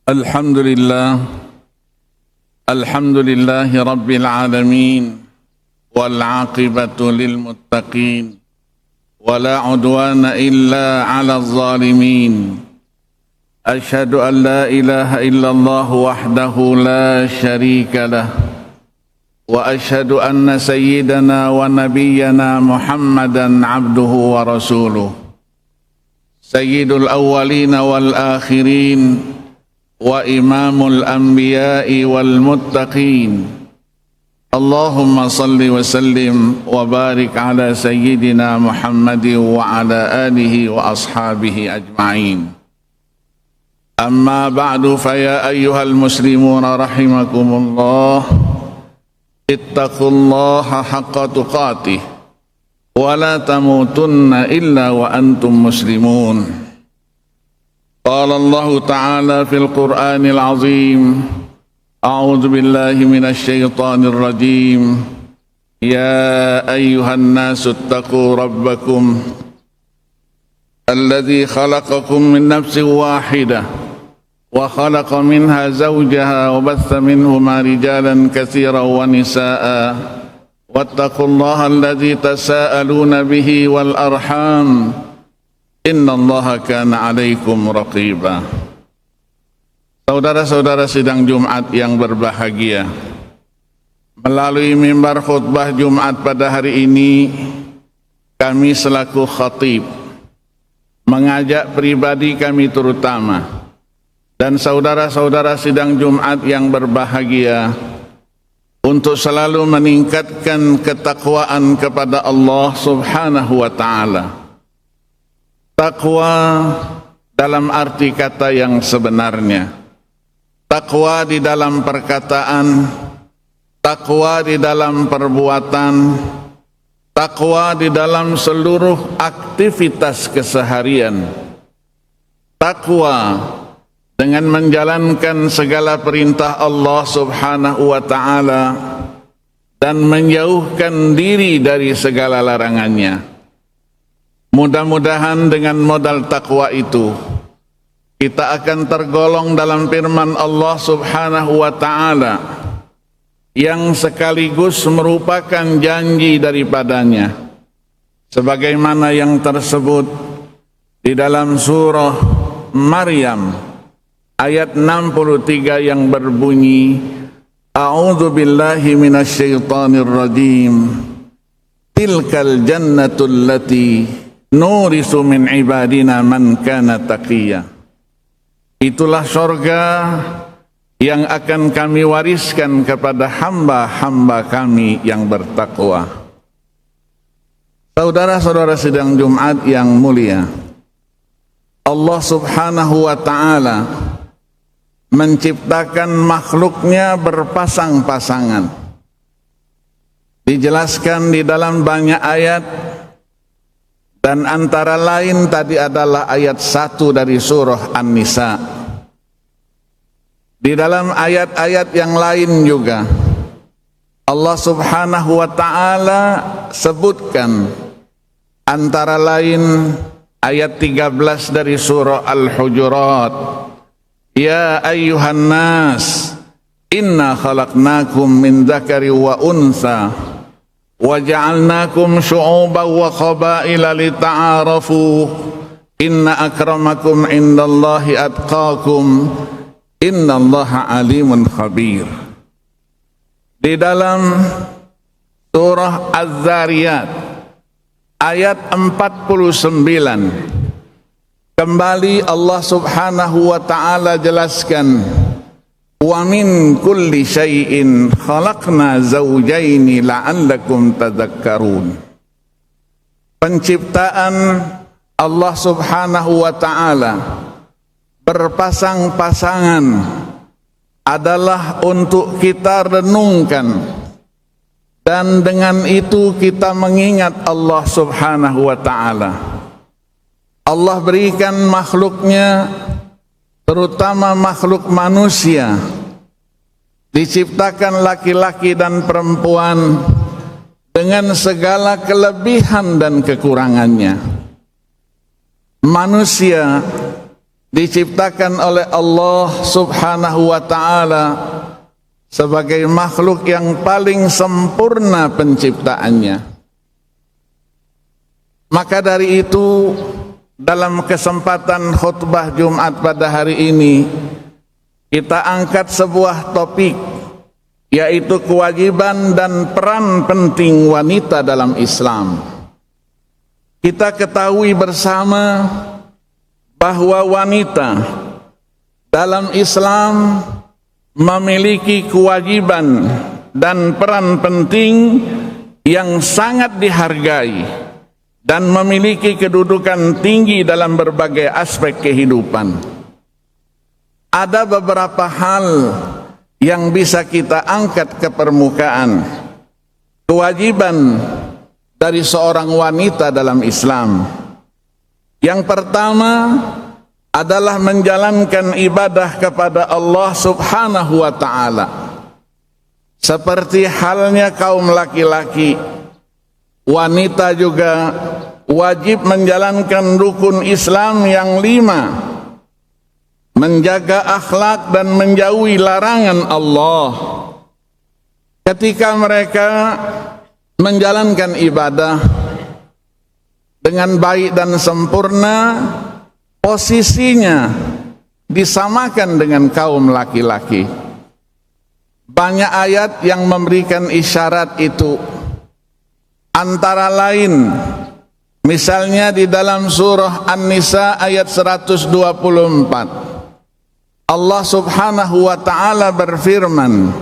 Alhamdulillah Alhamdulillahi Rabbil Alamin wal aqibatu lil muttaqin wala udwana illa ala zalimin. Ashhadu an la ilaha illallah wahdahu la syarika lah wa ashhadu anna sayyidana wa nabiyyana Muhammadan abduhu wa rasuluh sayyidul awwalina wal akhirin wa imamul anbiya'i wal muttaqin. Allahumma salli wa sallim wa barik ala sayyidina Muhammadin wa ala alihi wa ashabihi ajma'in. Amma ba'du fa ya ayyuhal muslimuna rahimakumullah, ittaqullaha haqqa tuqatih wa la tamutunna illa wa antum muslimun. Qala Allah Ta'ala fil Qur'anil Azim, A'udzu billahi minasy syaithanir rajim. Ya ayyuhan nasu ittaqu rabbakum alladzi khalaqakum min nafsin wahidah wa khalaqa minha zawjaha wa batha minhuma rijalan katsiran wa nisaa'a wattaqullaha alladzi tasaaluna bihi wal arham innallaha kana 'alaikum raqiba. Saudara-saudara sidang Jumat yang berbahagia, melalui mimbar khutbah Jumat pada hari ini, kami selaku khatib mengajak pribadi kami terutama dan saudara-saudara sidang Jumat yang berbahagia untuk selalu meningkatkan ketakwaan kepada Allah Subhanahu wa Ta'ala. Takwa dalam arti kata yang sebenarnya, takwa di dalam perkataan, takwa di dalam perbuatan, takwa di dalam seluruh aktivitas keseharian, takwa dengan menjalankan segala perintah Allah Subhanahu wa Ta'ala dan menjauhkan diri dari segala larangannya. Mudah-mudahan dengan modal takwa itu kita akan tergolong dalam firman Allah Subhanahu wa Ta'ala yang sekaligus merupakan janji daripadanya, sebagaimana yang tersebut di dalam surah Maryam ayat 63 yang berbunyi, A'udzu billahi minasy syaithanir rajim, tilkal jannatul lati nurisu min ibadina man kana taqiyya. Itulah surga yang akan kami wariskan kepada hamba-hamba kami yang bertakwa. Saudara-saudara sidang Jumat yang mulia, Allah Subhanahu wa Ta'ala menciptakan makhluknya berpasang-pasangan. Dijelaskan di dalam banyak ayat, dan antara lain tadi adalah ayat 1 dari surah An-Nisa. Di dalam ayat-ayat yang lain juga Allah Subhanahu wa Ta'ala sebutkan, antara lain ayat 13 dari surah Al-Hujurat, Ya ayyuhan nas inna khalaqnakum min dzakari wa unsa wa ja'alnakum syu'uban wa qabaila lita'arafu inna akramakum indallahi atqakum innallaha alimun khabir. Di dalam surah Az-Zariyat ayat 49 kembali Allah Subhanahu wa Ta'ala jelaskan, wa min kulli syai'in khalaqna zawjaini la'allakum tadhakkarun. Penciptaan Allah Subhanahu wa Ta'ala berpasang-pasangan adalah untuk kita renungkan, dan dengan itu kita mengingat Allah Subhanahu wa Ta'ala. Allah berikan makhluknya, terutama makhluk manusia, diciptakan laki-laki dan perempuan dengan segala kelebihan dan kekurangannya. Manusia diciptakan oleh Allah Subhanahu wa ta'ala sebagai makhluk yang paling sempurna penciptaannya. Maka dari itu, dalam kesempatan khutbah Jumat pada hari ini, kita angkat sebuah topik, yaitu kewajiban dan peran penting wanita dalam Islam. Kita ketahui bersama bahwa wanita dalam Islam memiliki kewajiban dan peran penting yang sangat dihargai dan memiliki kedudukan tinggi dalam berbagai aspek kehidupan. Ada beberapa hal yang bisa kita angkat ke permukaan. Kewajiban dari seorang wanita dalam Islam. Yang pertama adalah menjalankan ibadah kepada Allah Subhanahu wa ta'ala. Seperti halnya kaum laki-laki, wanita juga wajib menjalankan rukun Islam yang 5, menjaga akhlak dan menjauhi larangan Allah. Ketika mereka menjalankan ibadah dengan baik dan sempurna, posisinya disamakan dengan kaum laki-laki. Banyak ayat yang memberikan isyarat itu. Antara lain, misalnya di dalam surah An-Nisa ayat 124, Allah Subhanahu wa ta'ala berfirman,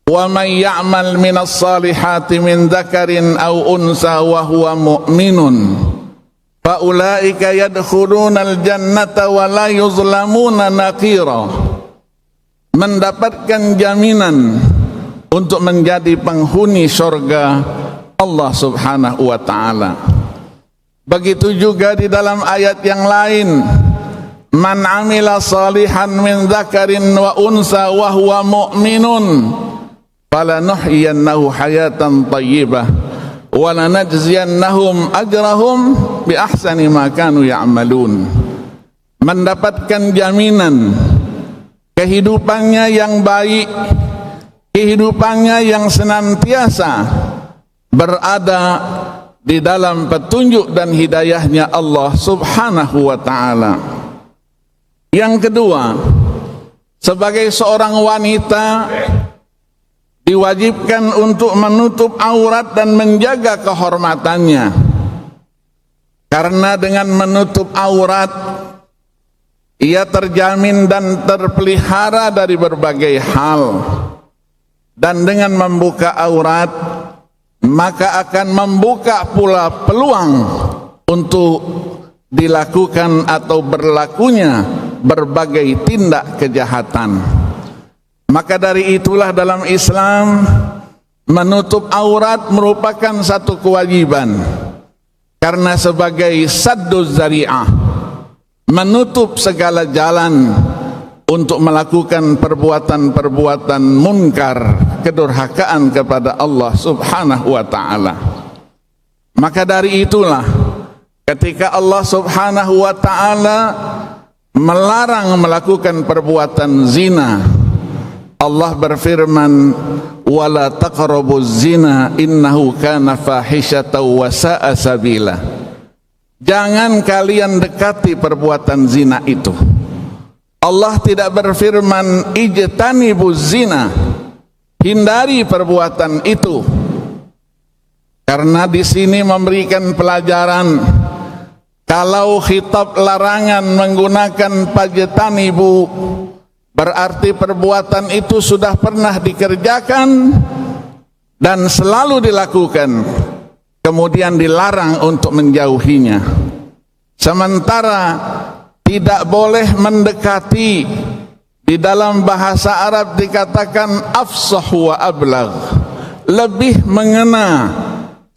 "Wa may ya'mal minas salihati min dzakarin aw unsa wa huwa mu'minun fa ulaika yadkhulunal jannata wa la yuzlamuna naqira." Mendapatkan jaminan untuk menjadi penghuni surga Allah Subhanahu wa ta'ala. Begitu juga di dalam ayat yang lain, "Man 'amila salihan min dzakarin wa unsa wa huwa mu'minun falanuhyiyannahu hayatan thayyibah wa lanajziyannahum ajrahum bi ahsani ma kanu ya'malun." Mendapatkan jaminan kehidupannya yang baik, kehidupannya yang senantiasa berada di dalam petunjuk dan hidayahnya Allah Subhanahu wa ta'ala. Yang kedua, sebagai seorang wanita diwajibkan untuk menutup aurat dan menjaga kehormatannya. Karena dengan menutup aurat ia terjamin dan terpelihara dari berbagai hal. Dan dengan membuka aurat, maka akan membuka pula peluang untuk dilakukan atau berlakunya berbagai tindak kejahatan. Maka dari itulah dalam Islam menutup aurat merupakan satu kewajiban. Karena sebagai sadduz zari'ah, menutup segala jalan untuk melakukan perbuatan-perbuatan munkar, kedurhakaan kepada Allah Subhanahu wa ta'ala. Maka dari itulah ketika Allah Subhanahu wa ta'ala melarang melakukan perbuatan zina, Allah berfirman, "Wala taqrabuz zina innahu kana fahisyatan wa sa'a sabila." Jangan kalian dekati perbuatan zina itu. Allah tidak berfirman ijtanibuz zina, hindari perbuatan itu. Karena di sini memberikan pelajaran kalau khitab larangan menggunakan pajtanibu, berarti perbuatan itu sudah pernah dikerjakan dan selalu dilakukan, kemudian dilarang untuk menjauhinya. Sementara tidak boleh mendekati, di dalam bahasa Arab dikatakan afsah wa ablagh, lebih mengena,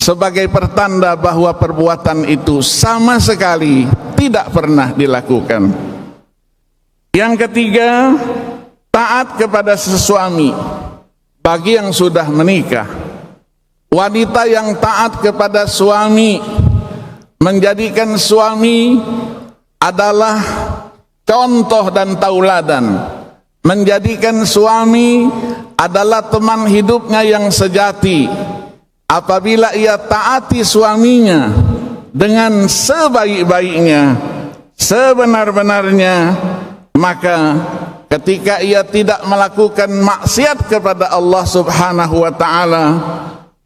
sebagai pertanda bahwa perbuatan itu sama sekali tidak pernah dilakukan. Yang ketiga, taat kepada suami bagi yang sudah menikah. Wanita yang taat kepada suami, menjadikan suami adalah contoh dan tauladan, menjadikan suami adalah teman hidupnya yang sejati. Apabila ia taati suaminya dengan sebaik-baiknya, sebenar-benarnya, maka ketika ia tidak melakukan maksiat kepada Allah Subhanahu wa taala,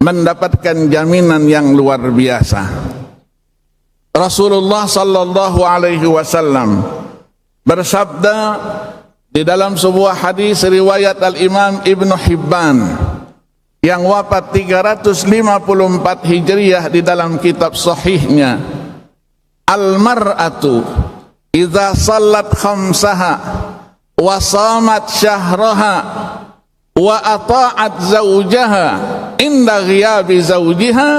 mendapatkan jaminan yang luar biasa. Rasulullah sallallahu alaihi wasallam bersabda di dalam sebuah hadis riwayat Al-Imam Ibnu Hibban yang wafat 354 Hijriah di dalam kitab sahihnya, al-mar'atu idza sallat khamsaha wa shamat syahraha wa ata'at zawjaha inda ghiyabi zawjiha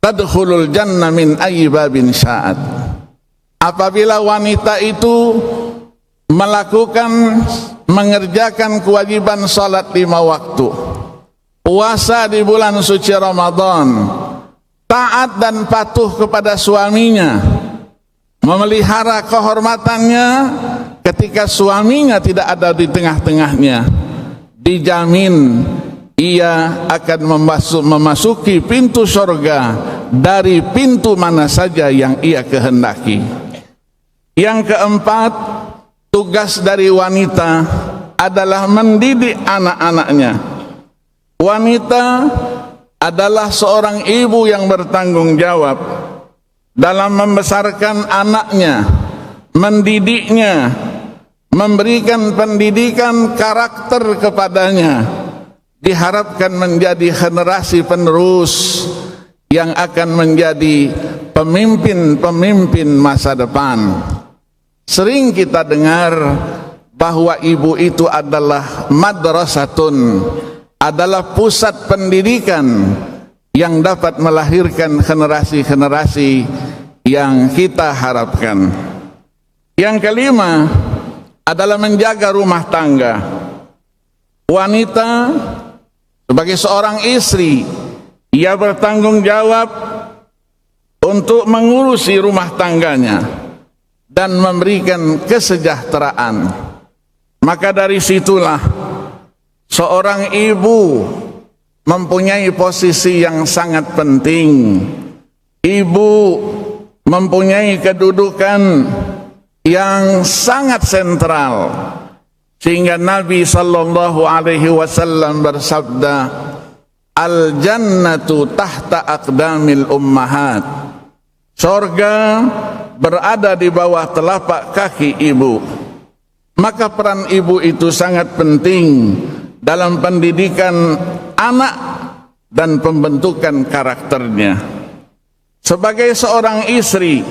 tadkhulul jannah min ayyi babin sya'at. Apabila wanita itu mengerjakan kewajiban salat 5 waktu, puasa di bulan suci Ramadan, taat dan patuh kepada suaminya, memelihara kehormatannya ketika suaminya tidak ada di tengah-tengahnya, dijamin ia akan memasuki pintu surga dari pintu mana saja yang ia kehendaki. Yang keempat, tugas dari wanita adalah mendidik anak-anaknya. Wanita adalah seorang ibu yang bertanggung jawab dalam membesarkan anaknya, mendidiknya, memberikan pendidikan karakter kepadanya. Diharapkan menjadi generasi penerus yang akan menjadi pemimpin-pemimpin masa depan. Sering kita dengar bahwa ibu itu adalah madrasatun, adalah pusat pendidikan yang dapat melahirkan generasi-generasi yang kita harapkan. Yang kelima adalah menjaga rumah tangga. Wanita sebagai seorang istri, ia bertanggung jawab untuk mengurusi rumah tangganya dan memberikan kesejahteraan. Maka dari situlah seorang ibu mempunyai posisi yang sangat penting. Ibu mempunyai kedudukan yang sangat sentral, sehingga Nabi sallallahu alaihi wasallam bersabda, al-jannatu tahta aqdamil ummahat. Surga berada di bawah telapak kaki ibu. Maka peran ibu itu sangat penting dalam pendidikan anak dan pembentukan karakternya. Sebagai seorang istri,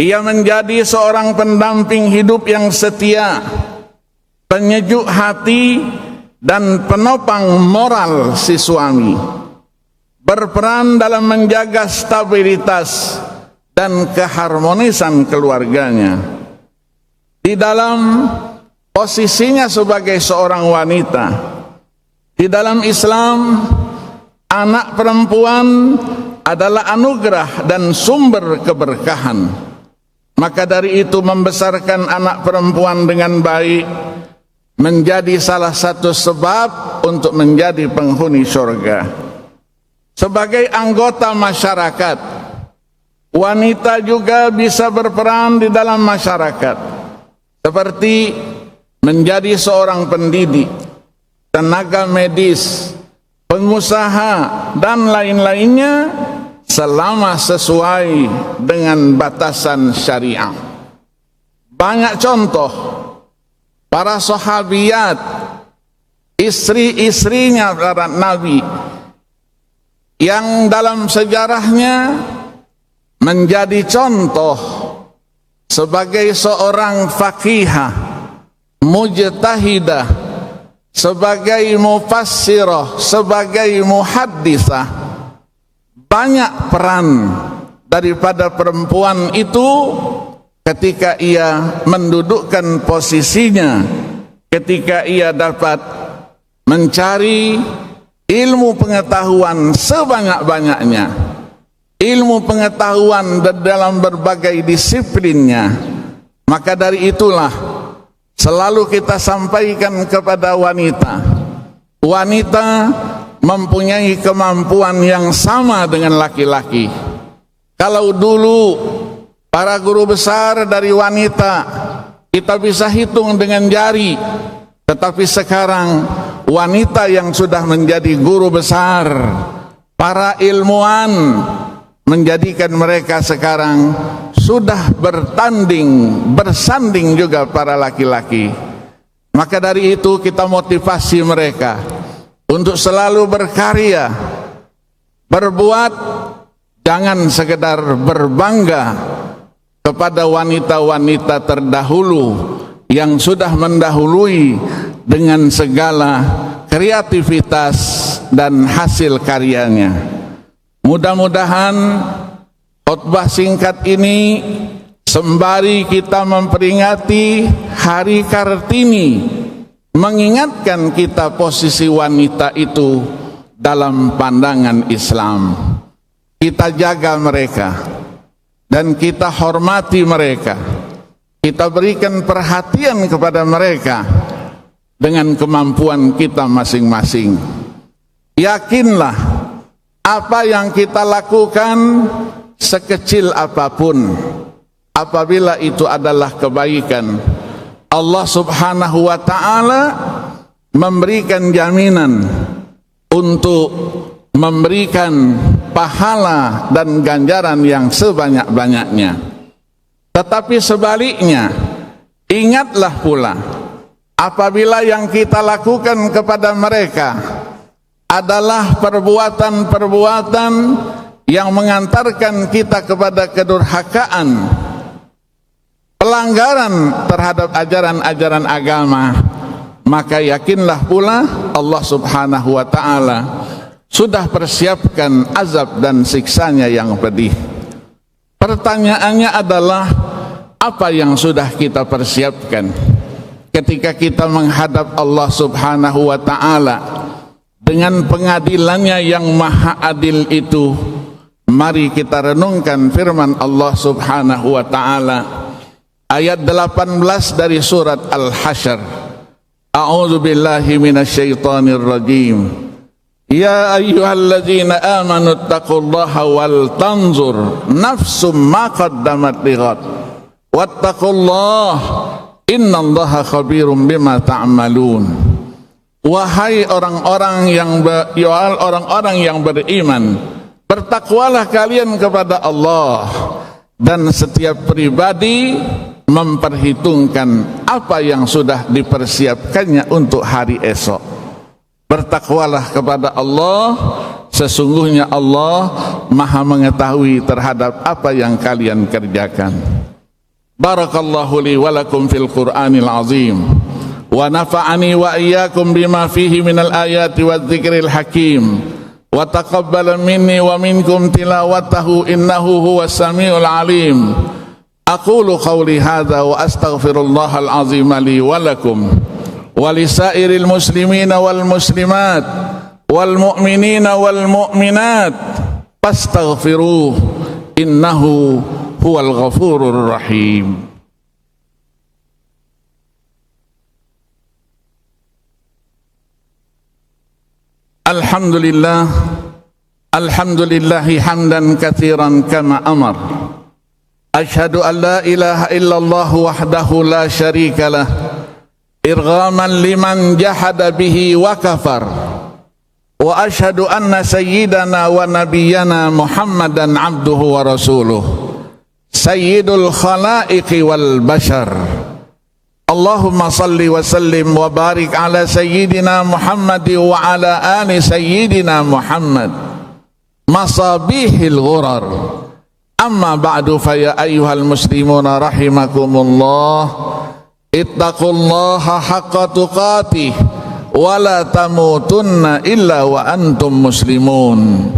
ia menjadi seorang pendamping hidup yang setia, penyejuk hati dan penopang moral si suami, berperan dalam menjaga stabilitas dan keharmonisan keluarganya. Di dalam posisinya sebagai seorang wanita, di dalam Islam, anak perempuan adalah anugerah dan sumber keberkahan. Maka dari itu membesarkan anak perempuan dengan baik menjadi salah satu sebab untuk menjadi penghuni surga. Sebagai anggota masyarakat, wanita juga bisa berperan di dalam masyarakat, seperti menjadi seorang pendidik, tenaga medis, pengusaha, dan lain-lainnya selama sesuai dengan batasan syariah. Banyak contoh para sahabiyat, istri-istrinya para nabi, yang dalam sejarahnya menjadi contoh sebagai seorang faqihah, mujtahidah, sebagai mufassirah, sebagai muhaddisah. Banyak peran daripada perempuan itu ketika ia mendudukkan posisinya, ketika ia dapat mencari ilmu pengetahuan sebanyak-banyaknya, ilmu pengetahuan dalam berbagai disiplinnya, Maka dari itulah selalu kita sampaikan kepada wanita, wanita mempunyai kemampuan yang sama dengan laki-laki. Kalau dulu para guru besar dari wanita kita bisa hitung dengan jari, tetapi sekarang wanita yang sudah menjadi guru besar, para ilmuwan, menjadikan mereka sekarang sudah bersanding juga para laki-laki. Maka dari itu kita motivasi mereka untuk selalu berkarya, berbuat, jangan sekedar berbangga kepada wanita-wanita terdahulu yang sudah mendahului dengan segala kreativitas dan hasil karyanya. Mudah-mudahan khutbah singkat ini sembari kita memperingati Hari Kartini, mengingatkan kita posisi wanita itu dalam pandangan Islam. Kita jaga mereka dan kita hormati mereka. Kita berikan perhatian kepada mereka dengan kemampuan kita masing-masing. Yakinlah apa yang kita lakukan, sekecil apapun, apabila itu adalah kebaikan, Allah Subhanahu wa ta'ala memberikan jaminan untuk memberikan pahala dan ganjaran yang sebanyak-banyaknya. Tetapi sebaliknya, ingatlah pula, apabila yang kita lakukan kepada mereka adalah perbuatan-perbuatan yang mengantarkan kita kepada kedurhakaan, pelanggaran terhadap ajaran-ajaran agama, maka yakinlah pula Allah Subhanahu wa ta'ala sudah persiapkan azab dan siksanya yang pedih. Pertanyaannya adalah, apa yang sudah kita persiapkan ketika kita menghadap Allah Subhanahu wa ta'ala dengan pengadilannya yang maha adil itu? Mari kita renungkan firman Allah Subhanahu wa ta'ala ayat 18 dari surat Al-Hasyr. A'udzu billahi minasyaitonir rajim. Ya ayyuhalladzina amanu taqullaha wal tanzur nafsum ma qaddamat lighad wattaqullaha innallaha khabirum bima ta'malun. Wahai orang-orang yang beriman, bertakwalah kalian kepada Allah, dan setiap pribadi memperhitungkan apa yang sudah dipersiapkannya untuk hari esok. Bertakwalah kepada Allah, sesungguhnya Allah maha mengetahui terhadap apa yang kalian kerjakan. Barakallahu li wa lakum fil Qur'anil azim, wa nafa'ani wa iyyakum bima fihi minal ayati wadh-dhikril hakim, wa taqabbala minni wa minkum tilawatahu innahu huwas samiul alim. Aqulu qawli hadza wa astaghfirullahal azim li wa lakum wa lisairil muslimina wal muslimat wal mu'minina wal mu'minat fastaghfiruh innahu huwal ghafurur rahim. Alhamdulillah, alhamdulillahi hamdan katsiran kama amar. Asyhadu an la ilaha illallah wahdahu la syarikalah, irghaman liman jahada bihi wa kafar. Wa asyhadu anna sayyidana wa nabiyyana Muhammadan abduhu wa rasuluh, sayyidul khalaiqi wal bashar. Allahumma salli wa sallim wa barik ala sayyidina Muhammad wa ala ali sayyidina Muhammad masabihil ghurar. Amma ba'du, fa ya ayyuhal muslimuna rahimakumullah, ittaqullaha haqqa tuqatih wa la tamutunna illa wa antum muslimun.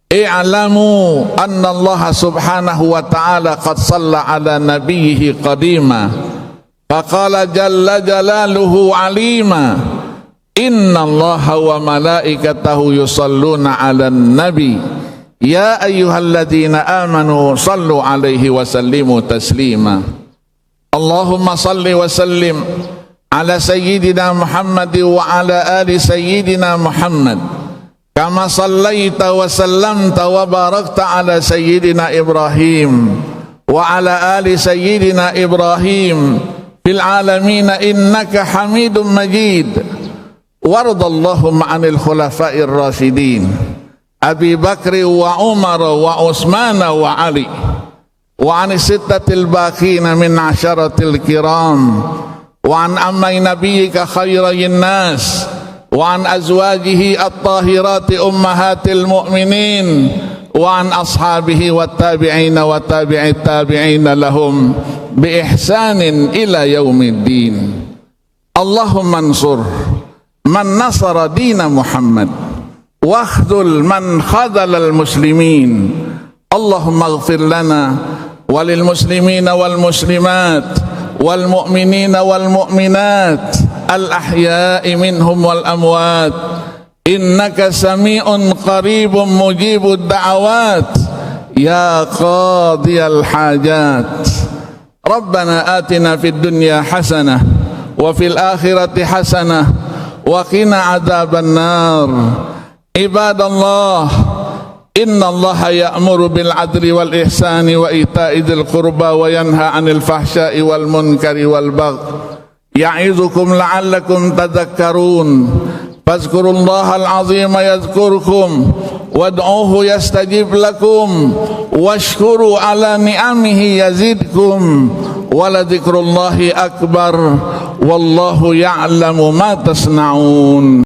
I'lamu anna Allah subhanahu wa ta'ala qad shalla ala nabiyhi qadima faqala jalla jalaluhu alima, inna allaha wa malaikatahu yusalluna ala nabi ya ayyuhalladzina amanu sallu alaihi wa sallimu taslima. Allahumma salli wa sallim ala sayyidina Muhammad wa ala ali sayyidina Muhammad kama sallaita wa sallamta wa barakta ala sayyidina Ibrahim wa ala ali sayyidina Ibrahim fil alamin innaka Hamidum Majid. Wardallahumma 'anil khulafa'ir rasyidin Abi Bakr wa Umar wa Utsman wa Ali wa 'anis sittatil baqina min 'asharatil kiram wa 'an ammai nabiyyika khairayin nas wa 'an azwajihi at-tahirati ummahatil mu'minin wa 'an ashabihi wat tabi'ina wa tabi'it tabi'ina lahum bi ihsanin ila yaumiddin. Allahumma ansur man nasara dina Muhammad wakhdhul man khadhalal muslimin. Allahumma ighfir lana walil muslimina wal muslimat wal mu'minina wal mu'minat al ahya'i minhum wal amwat innaka sami'un qaribun mujibud da'awat ya qadiyal hajat. Rabbana atina fid dunya hasanah wa fil akhirati hasanah wa qina adzaban nar. Ibadallah, inna Allaha ya'muru bil adli wal ihsani wa ita'i dzil qurba wa yanha 'anil fahsya'i wal munkari wal baghi ya'idzukum la'allakum tadhakkarun. Fazkurullahal 'azima yadhkurkum wad'uuhu yastajib lakum washkuru 'ala ni'amihi yazidkum wa la dzikrullahi akbar wallahu ya'lamu ma tasna'un.